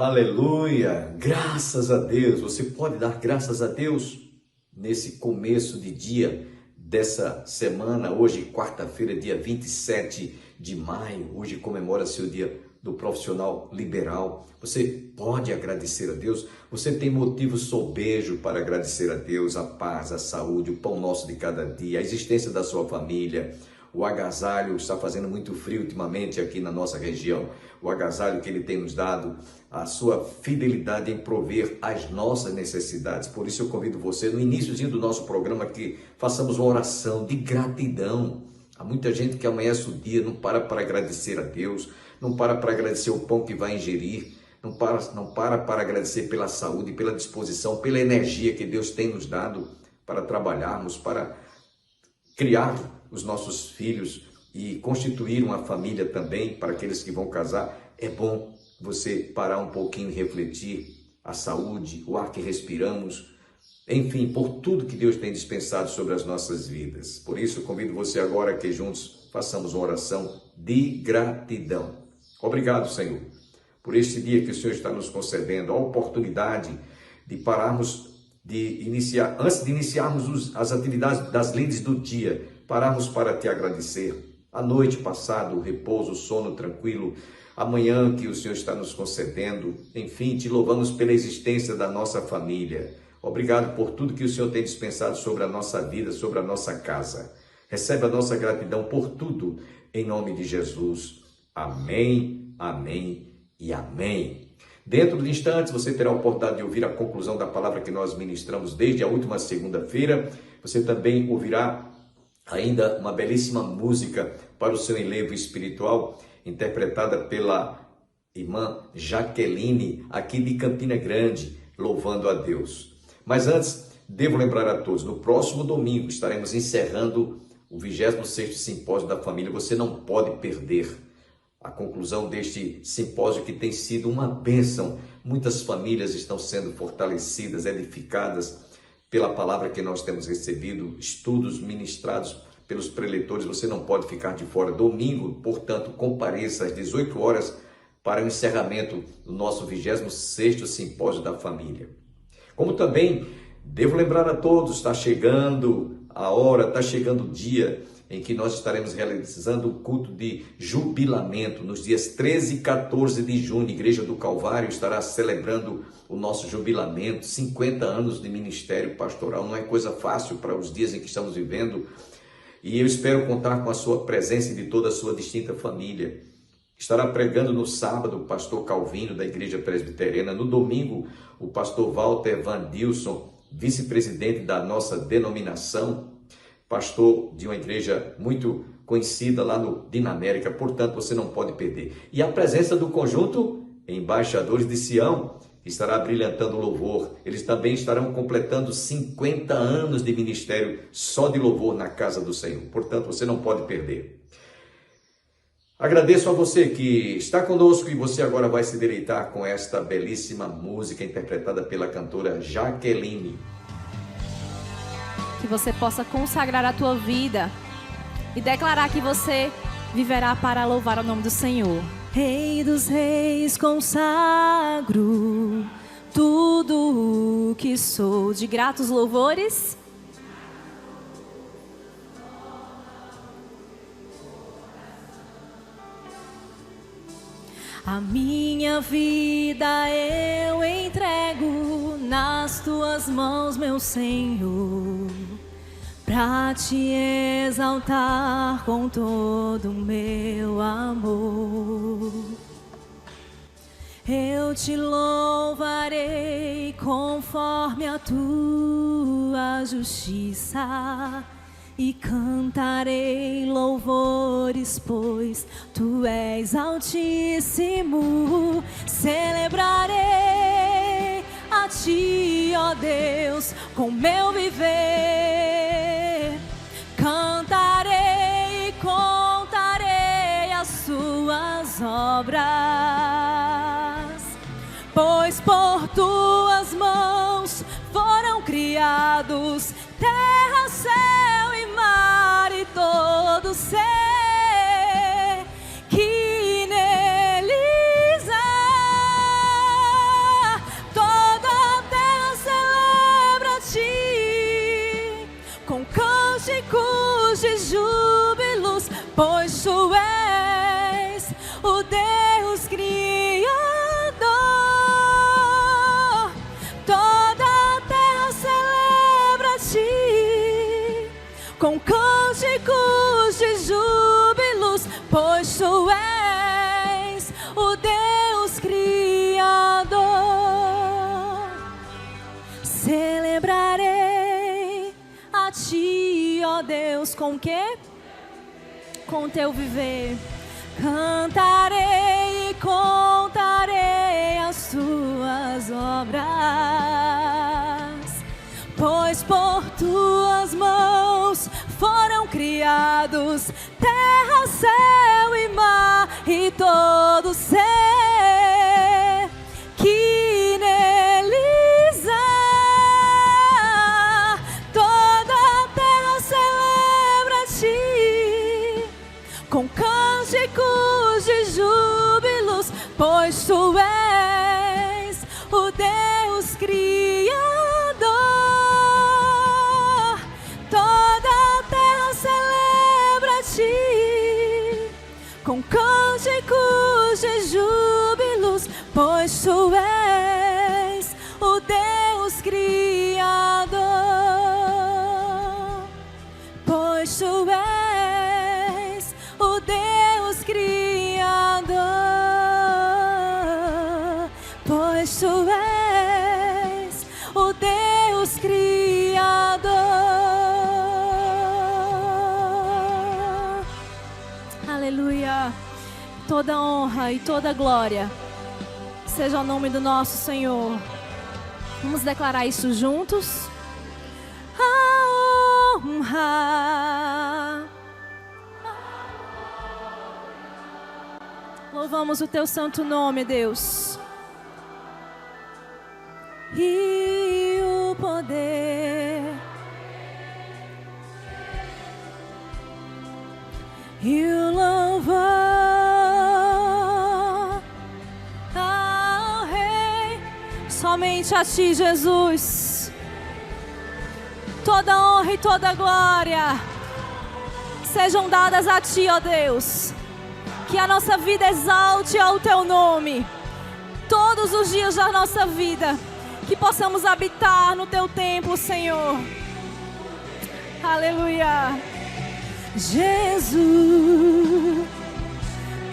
Aleluia! Graças a Deus! Você pode dar graças a Deus nesse começo de dia dessa semana, hoje, quarta-feira, dia 27 de maio. Hoje comemora-se o dia do profissional liberal. Você pode agradecer a Deus? Você tem motivo sobejo para agradecer a Deus, a paz, a saúde, o pão nosso de cada dia, a existência da sua família. O agasalho, está fazendo muito frio ultimamente aqui na nossa região, o agasalho que Ele tem nos dado, a sua fidelidade em prover as nossas necessidades. Por isso eu convido você, no iníciozinho do nosso programa, que façamos uma oração de gratidão. Há muita gente que amanhece o dia, não para agradecer a Deus, não para agradecer o pão que vai ingerir, não para agradecer pela saúde, pela disposição, pela energia que Deus tem nos dado para trabalharmos, para criar os nossos filhos e constituir uma família também para aqueles que vão casar. É bom você parar um pouquinho e refletir a saúde, o ar que respiramos, enfim, por tudo que Deus tem dispensado sobre as nossas vidas. Por isso, eu convido você agora que juntos façamos uma oração de gratidão. Obrigado, Senhor, por este dia que o Senhor está nos concedendo, a oportunidade de pararmos antes de iniciarmos as atividades das lides do dia, pararmos para te agradecer. A noite passada, o repouso, o sono tranquilo, amanhã que o Senhor está nos concedendo, enfim, te louvamos pela existência da nossa família. Obrigado por tudo que o Senhor tem dispensado sobre a nossa vida, sobre a nossa casa. Recebe a nossa gratidão por tudo, em nome de Jesus. Amém, amém e amém. Dentro de instantes, você terá a oportunidade de ouvir a conclusão da palavra que nós ministramos desde a última segunda-feira. Você também ouvirá ainda uma belíssima música para o seu enlevo espiritual, interpretada pela irmã Jaqueline, aqui de Campina Grande, louvando a Deus. Mas antes, devo lembrar a todos, no próximo domingo estaremos encerrando o 26º Simpósio da Família. Você não pode perder a conclusão deste simpósio, que tem sido uma bênção. Muitas famílias estão sendo fortalecidas, edificadas pela palavra que nós temos recebido, estudos ministrados pelos preletores. Você não pode ficar de fora. Domingo, portanto, compareça às 18 horas para o encerramento do nosso 26º Simpósio da Família. Como também devo lembrar a todos, está chegando a hora, está chegando o dia em que nós estaremos realizando o culto de jubilamento. Nos dias 13 e 14 de junho, a Igreja do Calvário estará celebrando o nosso jubilamento, 50 anos de ministério pastoral. Não é coisa fácil para os dias em que estamos vivendo. E eu espero contar com a sua presença e de toda a sua distinta família. Estará pregando no sábado o pastor Calvino, da Igreja Presbiteriana. No domingo, o pastor Walter Van Dilson, vice-presidente da nossa denominação, pastor de uma igreja muito conhecida lá no Dinamérica. Portanto, você não pode perder. E a presença do conjunto Embaixadores de Sião estará brilhantando o louvor. Eles também estarão completando 50 anos de ministério só de louvor na casa do Senhor. Portanto, você não pode perder. Agradeço a você que está conosco e você agora vai se deleitar com esta belíssima música interpretada pela cantora Jaqueline. Que você possa consagrar a tua vida e declarar que você viverá para louvar o nome do Senhor. Rei dos reis, consagro tudo o que sou de gratos louvores. A minha vida eu entrego nas tuas mãos, meu Senhor, pra te exaltar com todo o meu amor. Eu te louvarei conforme a tua justiça e cantarei louvores, pois tu és altíssimo. Celebrarei a ti, ó Deus, com meu viver. Cantarei e contarei as suas obras, pois por tuas mãos foram criados terra, céu e mar e todo ser que neles há. pois tu és o Deus Criador. Toda a terra celebra-te com cânticos de júbilos, pois tu és o Deus Criador. Celebrarei a ti, ó Deus, com quê? Com teu viver. Cantarei e contarei as tuas obras, pois por tuas mãos foram criados terra, céu e mar e todo ser que neles há. Toda a terra celebra-te com cânticos de júbilos, pois tu és o Deus Criador. Toda a terra celebra-te com cânticos de júbilos, pois tu és o Deus Criador. Pois tu és o Deus Criador, pois tu és o Deus Criador. Aleluia. Toda honra e toda glória seja o nome do nosso Senhor. Vamos declarar isso juntos? A honra. Louvamos o teu santo nome, Deus. E o poder e o louvor ao Rei. Somente a ti, Jesus, toda honra e toda glória sejam dadas a ti, ó Deus. Que a nossa vida exalte ao teu nome todos os dias da nossa vida, que possamos habitar no teu templo, Senhor. Aleluia. Jesus,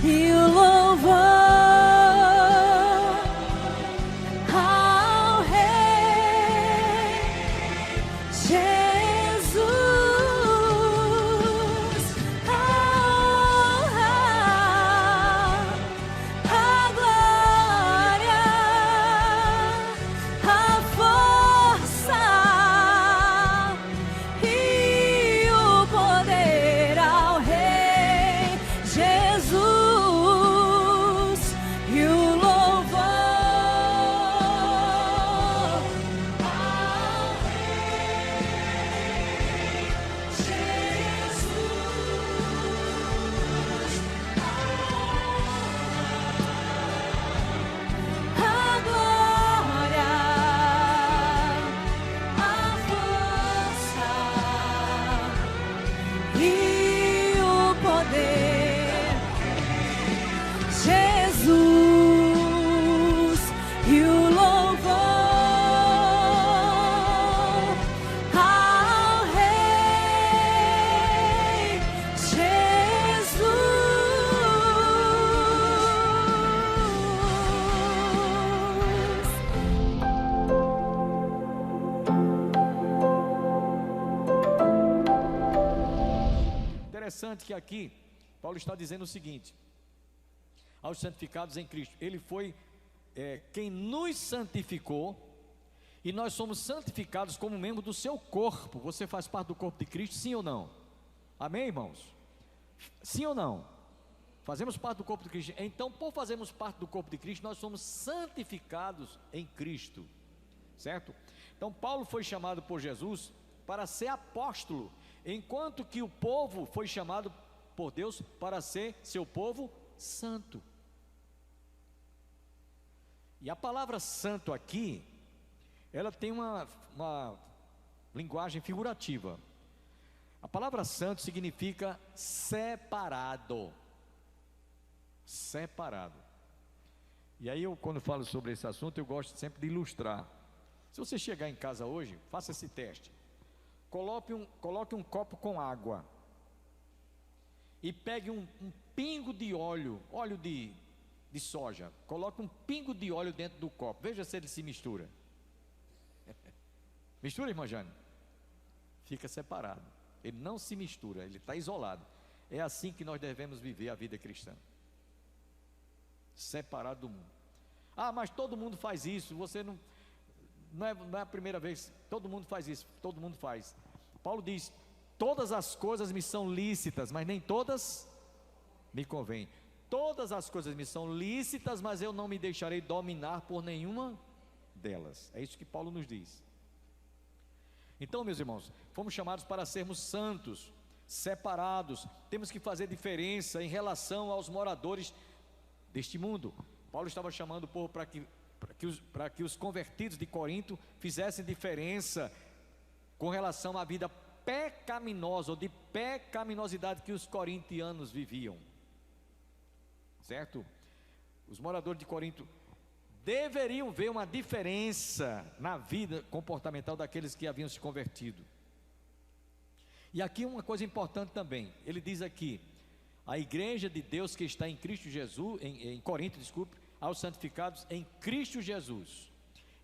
e o louvor ao Rei. Jesus, interessante que aqui Paulo está dizendo o seguinte: aos santificados em Cristo, ele foi quem nos santificou, e nós somos santificados como membro do seu corpo. Você faz parte do corpo de Cristo, sim ou não? Amém, irmãos? Sim ou não? Fazemos parte do corpo de Cristo. Então, por fazermos parte do corpo de Cristo, nós somos santificados em Cristo, certo? Então Paulo foi chamado por Jesus para ser apóstolo, enquanto que o povo foi chamado por Deus para ser seu povo santo. E a palavra santo aqui, ela tem uma linguagem figurativa. A palavra santo significa separado. Separado. E aí quando falo sobre esse assunto, eu gosto sempre de ilustrar. Se você chegar em casa hoje, faça esse teste. Coloque um copo com água e pegue um pingo de óleo de soja. Coloque um pingo de óleo dentro do copo. Veja se ele se mistura. Mistura, irmã Jane? Fica separado. Ele não se mistura, ele está isolado. É assim que nós devemos viver a vida cristã. Separado do mundo. Ah, mas todo mundo faz isso. Você não é a primeira vez. Todo mundo faz isso. Todo mundo faz. Paulo diz: todas as coisas me são lícitas, mas nem todas me convêm. Todas as coisas me são lícitas, mas eu não me deixarei dominar por nenhuma delas. É isso que Paulo nos diz. Então, meus irmãos, fomos chamados para sermos santos, separados. Temos que fazer diferença em relação aos moradores deste mundo. Paulo estava chamando o povo para que os convertidos de Corinto fizessem diferença com relação à vida pecaminosa ou de pecaminosidade que os corintianos viviam. Certo? Os moradores de Corinto deveriam ver uma diferença na vida comportamental daqueles que haviam se convertido. E aqui uma coisa importante também, ele diz aqui: a igreja de Deus que está em Cristo Jesus, em Corinto, desculpe, aos santificados em Cristo Jesus,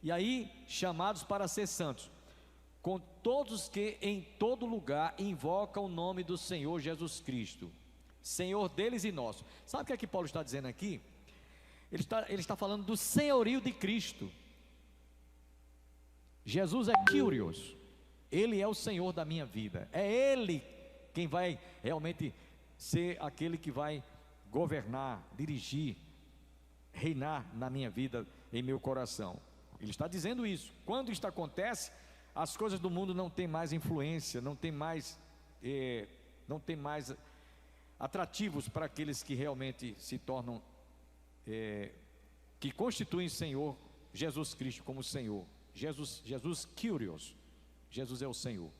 e aí chamados para ser santos, com todos que em todo lugar invocam o nome do Senhor Jesus Cristo, Senhor deles e nosso. Sabe o que é que Paulo está dizendo aqui? Ele está falando do senhorio de Cristo. Jesus é Kyrios, Ele é o Senhor da minha vida. É Ele quem vai realmente ser aquele que vai governar, dirigir, reinar na minha vida, em meu coração. Ele está dizendo isso. Quando isto acontece, as coisas do mundo não têm mais influência, não tem mais atrativos para aqueles que realmente se tornam, que constituem Senhor Jesus Cristo como Senhor. Jesus Kyrios, Jesus é o Senhor.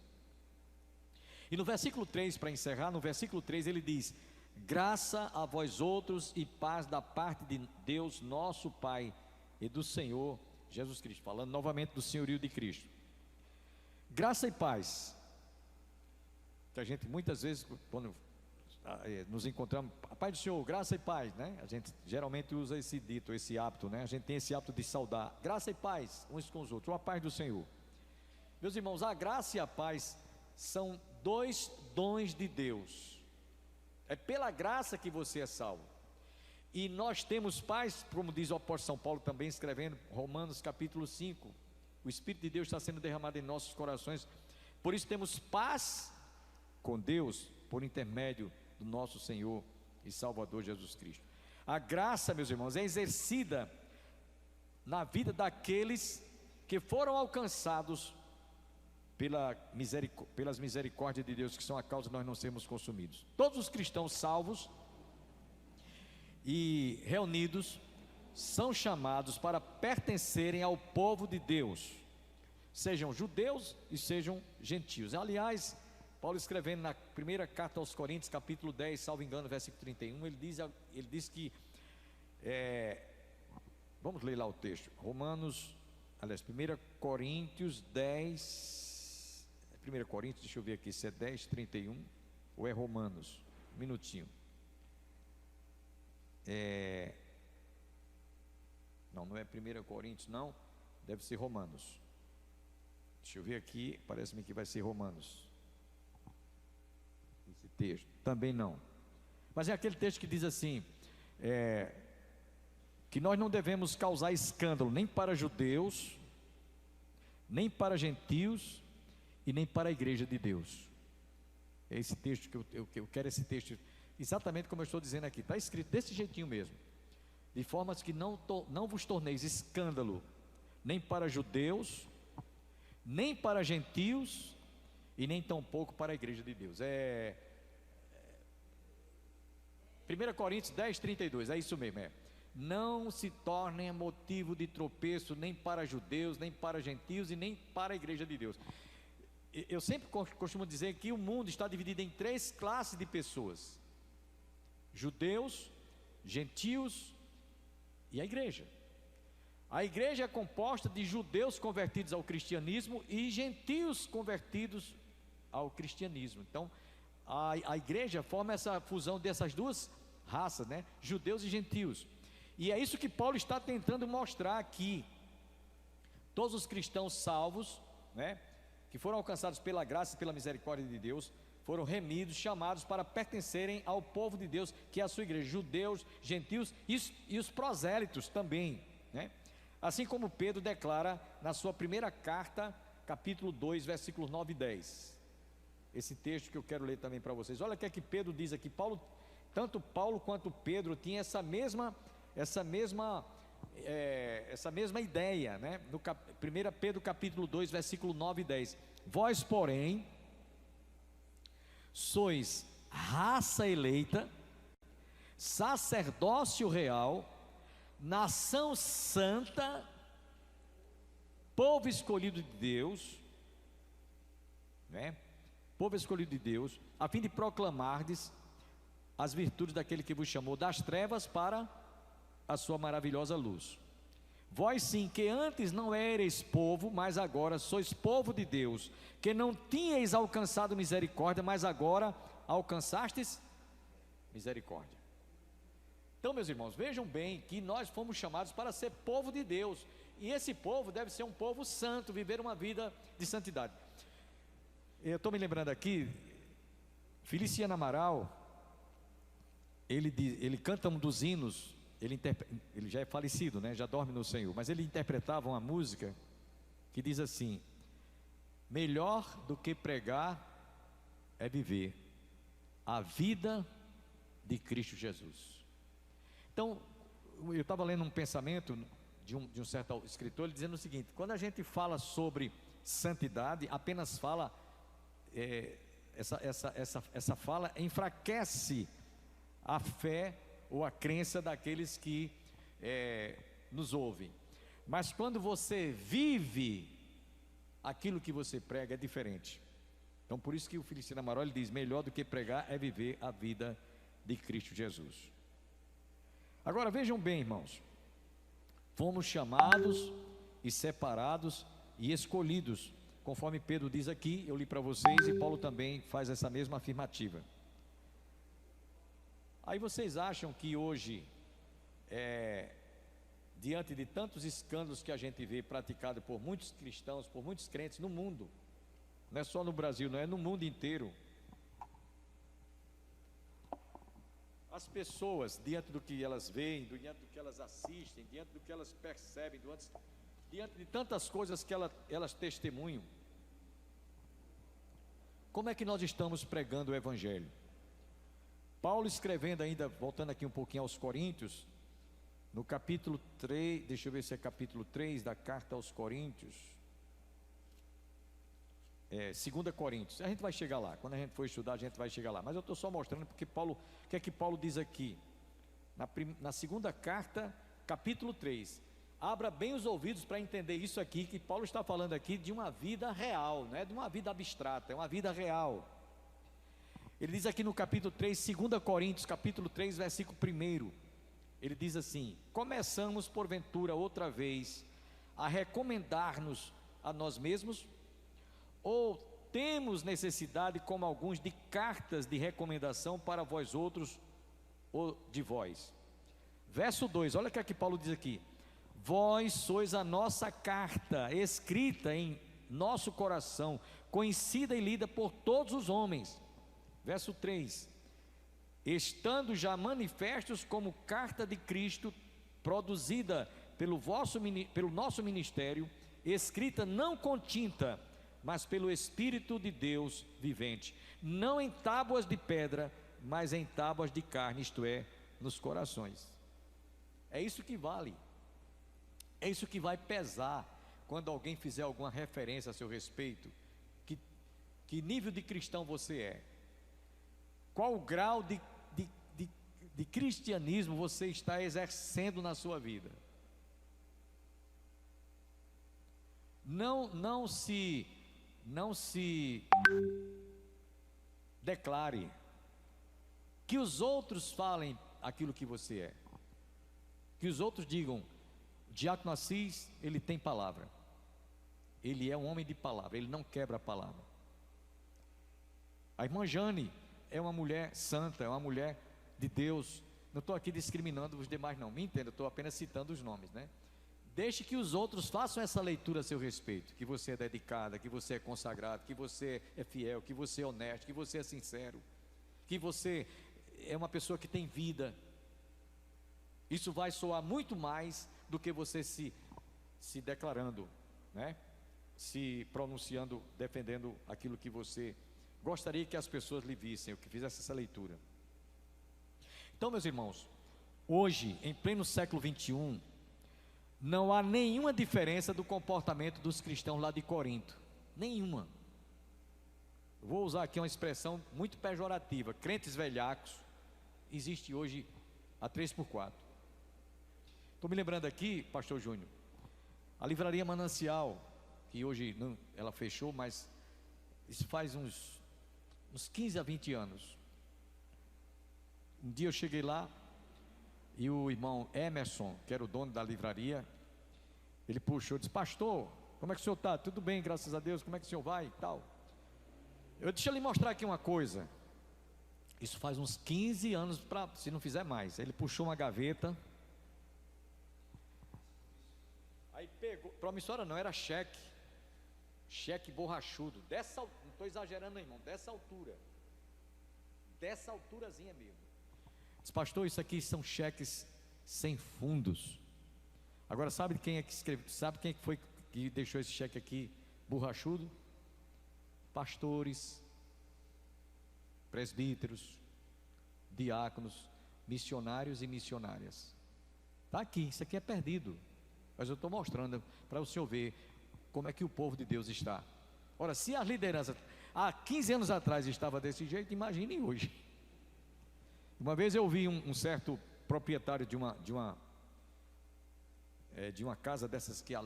E no versículo 3, para encerrar, no versículo 3 ele diz: graça a vós outros e paz da parte de Deus nosso Pai e do Senhor Jesus Cristo, falando novamente do senhorio de Cristo. Graça e paz, que a gente muitas vezes, quando nos encontramos, a paz do Senhor, graça e paz, né? A gente geralmente usa esse dito, esse hábito, né? A gente tem esse hábito de saudar, graça e paz uns com os outros, a paz do Senhor. Meus irmãos, a graça e a paz são dois dons de Deus. É pela graça que você é salvo. E nós temos paz, como diz o apóstolo São Paulo também, escrevendo Romanos capítulo 5. O Espírito de Deus está sendo derramado em nossos corações. Por isso temos paz com Deus, por intermédio do nosso Senhor e Salvador Jesus Cristo. A graça, meus irmãos, é exercida na vida daqueles que foram alcançados pelas misericórdias de Deus, que são a causa de nós não sermos consumidos. Todos os cristãos salvos e reunidos são chamados para pertencerem ao povo de Deus, sejam judeus e sejam gentios. Aliás, Paulo escrevendo na primeira carta aos Coríntios, capítulo 10, salvo engano, versículo 31, ele diz que, vamos ler lá o texto, 1 Coríntios 10, 1 Coríntios, deixa eu ver aqui se é 10, 31 ou é Romanos, um minutinho. Não é 1 Coríntios não, deve ser Romanos. Deixa eu ver aqui, parece-me que vai ser Romanos. Esse texto, também não. Mas é aquele texto que diz assim, que nós não devemos causar escândalo nem para judeus, nem para gentios e nem para a igreja de Deus. É esse texto que eu quero, esse texto exatamente como eu estou dizendo aqui, está escrito desse jeitinho mesmo, de formas que não vos torneis escândalo nem para judeus, nem para gentios e nem tampouco para a igreja de Deus. 1 Coríntios 10, 32, é isso mesmo, não se tornem motivo de tropeço nem para judeus, nem para gentios e nem para a igreja de Deus. eu sempre costumo dizer que o mundo está dividido em 3 classes de pessoas: judeus, gentios e a igreja. A igreja é composta de judeus convertidos ao cristianismo e gentios convertidos ao cristianismo. Então, a igreja forma essa fusão dessas duas raças, né? Judeus e gentios. E é isso que Paulo está tentando mostrar aqui. Todos os cristãos salvos, né, que foram alcançados pela graça e pela misericórdia de Deus, foram remidos, chamados para pertencerem ao povo de Deus, que é a sua igreja, judeus, gentios e os prosélitos também, né? Assim como Pedro declara na sua primeira carta, capítulo 2, versículos 9 e 10. Esse texto que eu quero ler também para vocês. Olha o que é que Pedro diz aqui. Tanto Paulo quanto Pedro tinham essa mesma ideia, né? No 1 Pedro capítulo 2, versículo 9 e 10. Vós, porém, sois raça eleita, sacerdócio real, nação santa, povo escolhido de Deus, né? Povo escolhido de Deus, a fim de proclamardes as virtudes daquele que vos chamou das trevas para a sua maravilhosa luz. Vós sim, que antes não ereis povo, mas agora sois povo de Deus, que não tinhais alcançado misericórdia, mas agora alcançastes misericórdia. Então, meus irmãos, vejam bem que nós fomos chamados para ser povo de Deus, e esse povo deve ser um povo santo, viver uma vida de santidade. Eu estou me lembrando aqui, Feliciano Amaral, ele canta um dos hinos. Ele já é falecido, né? Já dorme no Senhor, mas ele interpretava uma música que diz assim: melhor do que pregar é viver a vida de Cristo Jesus. Então, eu estava lendo um pensamento de um certo escritor, ele dizendo o seguinte: quando a gente fala sobre santidade, apenas fala, essa fala enfraquece a fé ou a crença daqueles que nos ouvem. Mas quando você vive aquilo que você prega, é diferente. Então, por isso que o Feliciano Amaral ele diz: melhor do que pregar é viver a vida de Cristo Jesus. Agora vejam bem, irmãos, fomos chamados e separados e escolhidos, conforme Pedro diz aqui, eu li para vocês, e Paulo também faz essa mesma afirmativa. Aí vocês acham que hoje, diante de tantos escândalos que a gente vê praticado por muitos cristãos, por muitos crentes no mundo, não é só no Brasil, não é no mundo inteiro, as pessoas, diante do que elas veem, diante do que elas assistem, diante do que elas percebem, diante de tantas coisas que elas testemunham, como é que nós estamos pregando o Evangelho? Paulo escrevendo ainda, voltando aqui um pouquinho aos Coríntios, no capítulo 3, deixa eu ver se é capítulo 3 da carta aos Coríntios, 2 Coríntios, a gente vai chegar lá, quando a gente for estudar a gente vai chegar lá, mas eu estou só mostrando porque Paulo, o que é que Paulo diz aqui, na segunda carta, capítulo 3, abra bem os ouvidos para entender isso aqui, que Paulo está falando aqui de uma vida real, não é de uma vida abstrata, é uma vida real. Ele diz aqui no capítulo 3, 2 Coríntios, capítulo 3, versículo 1, ele diz assim: começamos porventura outra vez a recomendar-nos a nós mesmos, ou temos necessidade, como alguns, de cartas de recomendação para vós outros ou de vós? Verso 2, olha o que Paulo diz aqui: vós sois a nossa carta, escrita em nosso coração, conhecida e lida por todos os homens. Verso 3, estando já manifestos como carta de Cristo, produzida pelo nosso ministério, escrita não com tinta, mas pelo Espírito de Deus vivente, não em tábuas de pedra, mas em tábuas de carne, isto é, nos corações. É isso que vale, é isso que vai pesar quando alguém fizer alguma referência a seu respeito. Que nível de cristão você é? Qual o grau de cristianismo você está exercendo na sua vida? Não se não se declare, que os outros falem aquilo que você é, que os outros digam: Diácono Assis, ele tem palavra, ele é um homem de palavra, ele não quebra a palavra. A irmã Jane é uma mulher santa, é uma mulher de Deus. Não estou aqui discriminando os demais não, me entenda, estou apenas citando os nomes, né? Deixe que os outros façam essa leitura a seu respeito, que você é dedicada, que você é consagrado, que você é fiel, que você é honesto, que você é sincero, que você é uma pessoa que tem vida. Isso vai soar muito mais do que você se declarando, né? Se pronunciando, defendendo aquilo que você gostaria que as pessoas lhe vissem, ou que fizesse essa leitura. Então, meus irmãos, hoje, em pleno século 21, não há nenhuma diferença do comportamento dos cristãos lá de Corinto, nenhuma. Vou usar aqui uma expressão muito pejorativa: crentes velhacos, existe hoje a 3x4. Estou me lembrando aqui, pastor Júnior, a livraria Manancial, que hoje não, ela fechou, mas isso faz uns 15 a 20 anos. Um dia eu cheguei lá e o irmão Emerson, que era o dono da livraria, ele puxou e disse: pastor, como é que o senhor está? Tudo bem, graças a Deus, como é que o senhor vai e tal? Deixa eu lhe mostrar aqui uma coisa. Isso faz uns 15 anos, se não fizer mais. Ele puxou uma gaveta, aí pegou, promissória não, era cheque borrachudo, não estou exagerando não, irmão, dessa alturazinha mesmo. Diz: pastor, isso aqui são cheques sem fundos. Agora, sabe quem é que escreveu? Sabe quem foi que deixou esse cheque aqui borrachudo? Pastores, presbíteros, diáconos, missionários e missionárias. Está aqui, isso aqui é perdido, mas eu estou mostrando para o senhor ver como é que o povo de Deus está. Ora, se a liderança há 15 anos atrás estava desse jeito, imagine hoje. Uma vez eu vi um certo proprietário de uma casa dessas, que a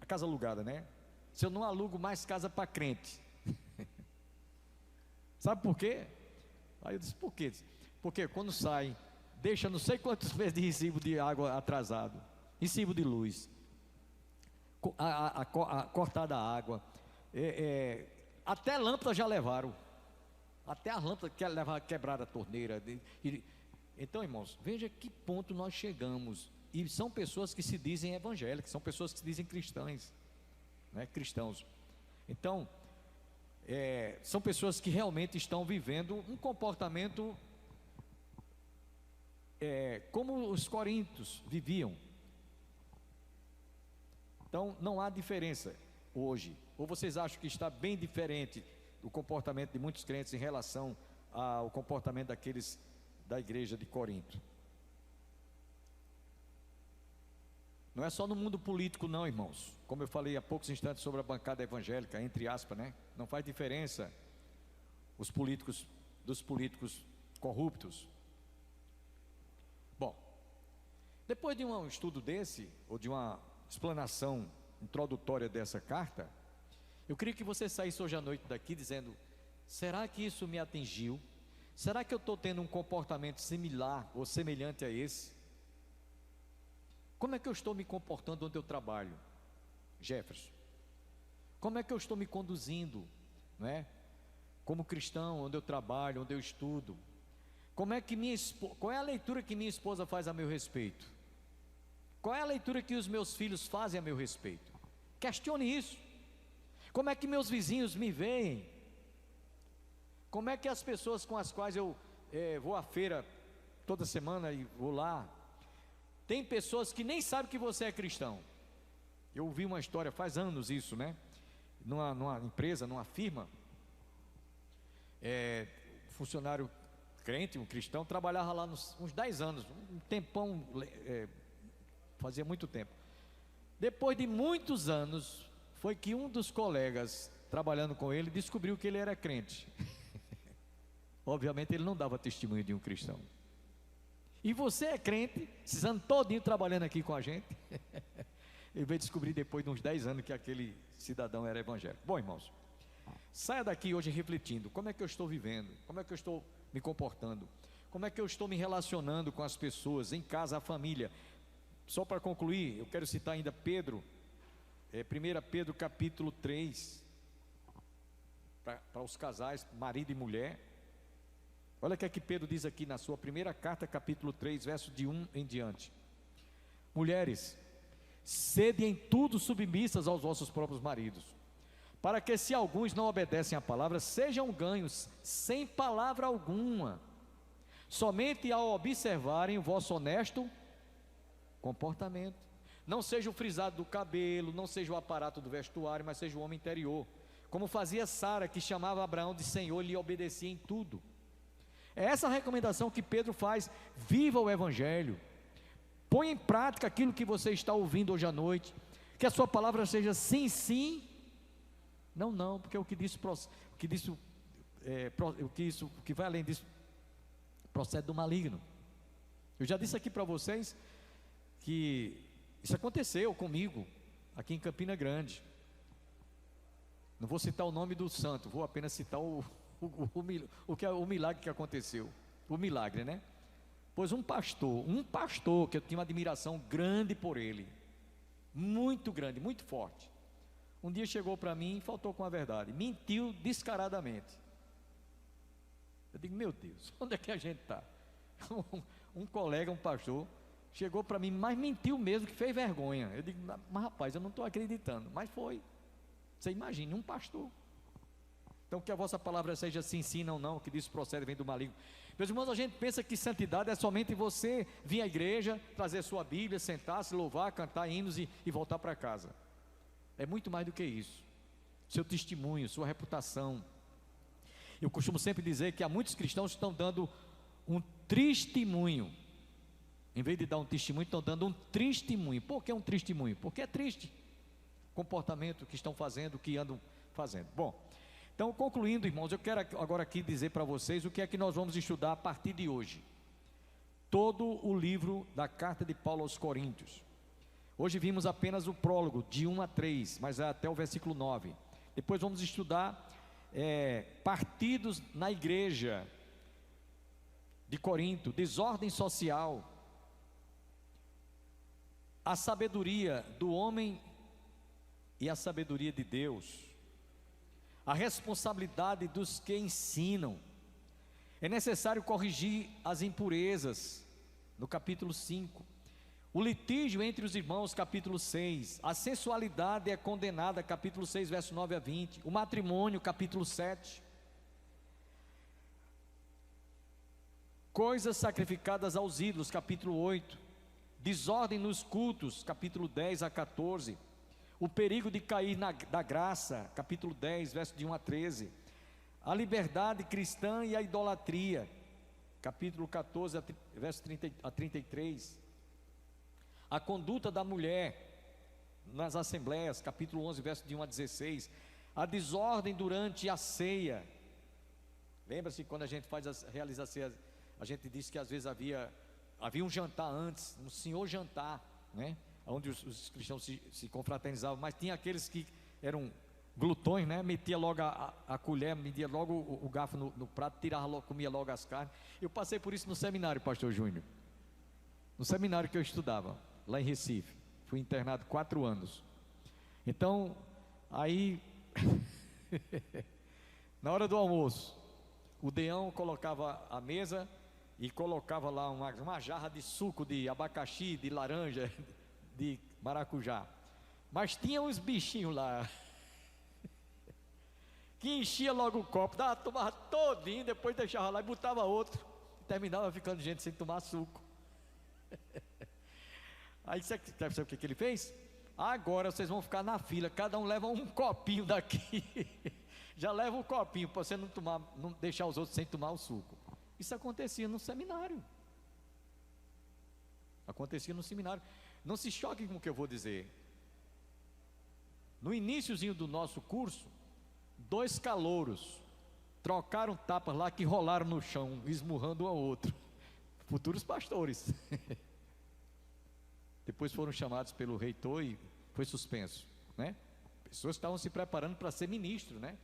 casa alugada, né? Se eu não alugo mais casa para crente. Sabe por quê? Aí eu disse: por quê? Porque quando sai, deixa não sei quantos meses de recibo de água atrasado, recibo de luz, cortada a água, até lâmpada já levaram. Até as lâmpadas que levar quebrar a torneira. Então, irmãos, veja que ponto nós chegamos. E são pessoas que se dizem evangélicas, são pessoas que se dizem cristãs, né? Cristãos. Então, são pessoas que realmente estão vivendo um comportamento como os coríntios viviam. Então, não há diferença hoje. Ou vocês acham que está bem diferente o comportamento de muitos crentes em relação ao comportamento daqueles da igreja de Corinto? Não é só no mundo político não, irmãos. Como eu falei há poucos instantes sobre a bancada evangélica, entre aspas, né? Não faz diferença os políticos dos políticos corruptos. Bom, depois de um estudo desse, ou de uma explanação introdutória dessa carta, eu queria que você saísse hoje à noite daqui dizendo: será que isso me atingiu? Será que eu estou tendo um comportamento similar ou semelhante a esse? Como é que eu estou me comportando onde eu trabalho, Jefferson? Como é que eu estou me conduzindo, não é? Como cristão, onde eu trabalho, onde eu estudo? Qual é a leitura que minha esposa faz a meu respeito? Qual é a leitura que os meus filhos fazem a meu respeito? Questione isso. Como é que meus vizinhos me veem? Como é que as pessoas com as quais eu vou à feira toda semana e vou lá, tem pessoas que nem sabem que você é cristão. Eu ouvi uma história, faz anos isso, né? Numa empresa, numa firma, funcionário crente, um cristão, trabalhava lá uns 10 anos, um tempão, fazia muito tempo. Depois de muitos anos, foi que um dos colegas trabalhando com ele descobriu que ele era crente. Obviamente ele não dava testemunho de um cristão. E você é crente, esses anos todinho trabalhando aqui com a gente. Ele veio descobrir depois de uns 10 anos que aquele cidadão era evangélico. Bom, irmãos, Saia daqui hoje refletindo: como é que eu estou vivendo? Como é que eu estou me comportando? Como é que eu estou me relacionando com as pessoas, em casa, a família? Só para concluir, eu quero citar ainda Pedro, 1 Pedro capítulo 3, para os casais, marido e mulher. Olha o que é que Pedro diz aqui na sua primeira carta, capítulo 3, verso de 1 em diante: mulheres, sede em tudo submissas aos vossos próprios maridos, para que, se alguns não obedecem à palavra, sejam ganhos sem palavra alguma, somente ao observarem o vosso honesto comportamento. Não seja o frisado do cabelo, não seja o aparato do vestuário, mas seja o homem interior, como fazia Sara, que chamava Abraão de Senhor e lhe obedecia em tudo. É essa a recomendação que Pedro faz: viva o Evangelho, põe em prática aquilo que você está ouvindo hoje à noite, que a sua palavra seja sim, sim, não, não, porque o que vai além disso procede do maligno. Eu já disse aqui para vocês que isso aconteceu comigo aqui em Campina Grande. Não vou citar o nome do santo, vou apenas citar o milagre que aconteceu. O milagre, né? Pois um pastor que eu tinha uma admiração grande por ele, muito grande, muito forte, um dia chegou para mim e faltou com a verdade, mentiu descaradamente. Eu digo: meu Deus, onde é que a gente está? Um colega, um pastor, chegou para mim, mas mentiu mesmo, que fez vergonha. Eu digo: mas rapaz, eu não estou acreditando. Mas foi. Você imagine, um pastor. Então que a vossa palavra seja sim, sim, não, não, que disso procede, vem do maligno. Meus irmãos, a gente pensa que santidade é somente você vir à igreja, trazer sua Bíblia, sentar-se, louvar, cantar hinos e voltar para casa. É muito mais do que isso. Seu testemunho, sua reputação. Eu costumo sempre dizer que há muitos cristãos que estão dando um testemunho. Em vez de dar um testemunho, estão dando um testemunho. Por que um testemunho? Porque é triste o comportamento que estão fazendo, que andam fazendo. Bom, então, concluindo, irmãos, eu quero agora aqui dizer para vocês o que é que nós vamos estudar a partir de hoje. Todo o livro da carta de Paulo aos Coríntios. Hoje vimos apenas o prólogo, de 1 a 3, mas até o versículo 9. Depois vamos estudar partidos na igreja de Corinto, desordem social, a sabedoria do homem e a sabedoria de Deus, a responsabilidade dos que ensinam. É necessário corrigir as impurezas, no capítulo 5. O litígio entre os irmãos, capítulo 6. A sensualidade é condenada, capítulo 6, verso 9 a 20. O matrimônio, capítulo 7. Coisas sacrificadas aos ídolos, capítulo 8. Desordem nos cultos, capítulo 10 a 14. O perigo de cair da graça, capítulo 10, verso de 1 a 13. A liberdade cristã e a idolatria, capítulo 14, verso 30 a 33. A conduta da mulher nas assembleias, capítulo 11, verso de 1 a 16. A desordem durante a ceia. Lembra-se quando a gente realiza a ceia, a gente disse que às vezes havia um jantar antes, um senhor jantar, né? Onde os cristãos se confraternizavam, mas tinha aqueles que eram glutões, né? Metia logo a colher, metia logo o garfo no prato, tirava logo, comia logo as carnes. Eu passei por isso no seminário, pastor Júnior, no seminário que eu estudava lá em Recife. Fui internado 4 anos. Então, aí na hora do almoço, o deão colocava a mesa e colocava lá uma jarra de suco de abacaxi, de laranja, de maracujá. Mas tinha uns bichinhos lá que enchia logo o copo, tomava todinho, depois deixava lá e botava outro, e terminava ficando gente sem tomar suco. Aí sabe o que ele fez? Agora vocês vão ficar na fila, cada um leva um copinho daqui. Já leva um copinho para você não deixar os outros sem tomar o suco. Isso acontecia no seminário. Acontecia no seminário. Não se choque com o que eu vou dizer. No iniciozinho do nosso curso, 2 calouros trocaram tapas lá que rolaram no chão, esmurrando um ao outro. Futuros pastores. Depois foram chamados pelo reitor e foi suspenso, né? Pessoas estavam se preparando para ser ministro, né?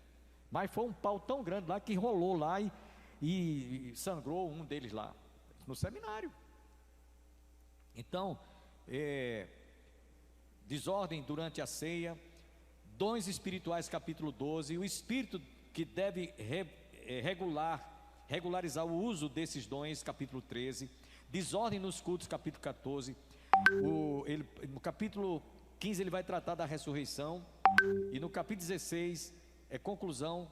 Mas foi um pau tão grande lá que rolou lá e sangrou um deles lá, no seminário. Então, desordem durante a ceia, dons espirituais, capítulo 12, o Espírito que deve regularizar o uso desses dons, capítulo 13, desordem nos cultos, capítulo 14, no capítulo 15 ele vai tratar da ressurreição, e no capítulo 16 é conclusão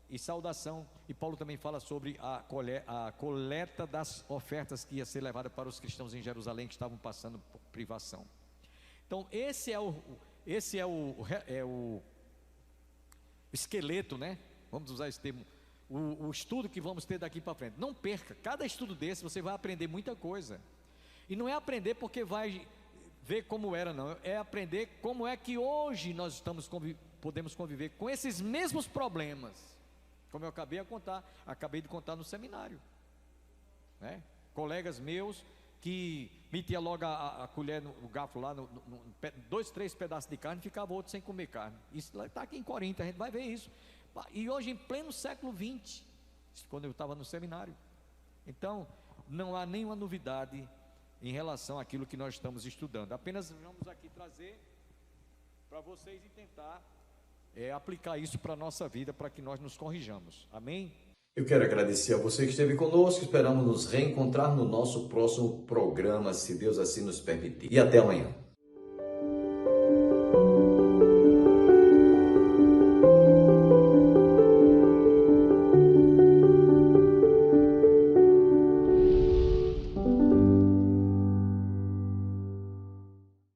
e saudação, e Paulo também fala sobre a coleta das ofertas que ia ser levada para os cristãos em Jerusalém que estavam passando por privação. Então esse é o esqueleto, né? Vamos usar esse termo, o estudo que vamos ter daqui para frente. Não perca, cada estudo desse você vai aprender muita coisa, e não é aprender porque vai ver como era, não, é aprender como é que hoje nós podemos conviver com esses mesmos problemas, como eu acabei de contar no seminário, né? Colegas meus que metiam logo a colher o garfo lá, 2, 3 pedaços de carne, ficava outro sem comer carne. Isso está aqui em Corinto, a gente vai ver isso. E hoje em pleno século 20, quando eu estava no seminário. Então não há nenhuma novidade em relação àquilo que nós estamos estudando. Apenas vamos aqui trazer para vocês e tentar aplicar isso para a nossa vida, para que nós nos corrijamos. Amém? Eu quero agradecer a você que esteve conosco. Esperamos nos reencontrar no nosso próximo programa, se Deus assim nos permitir. E até amanhã.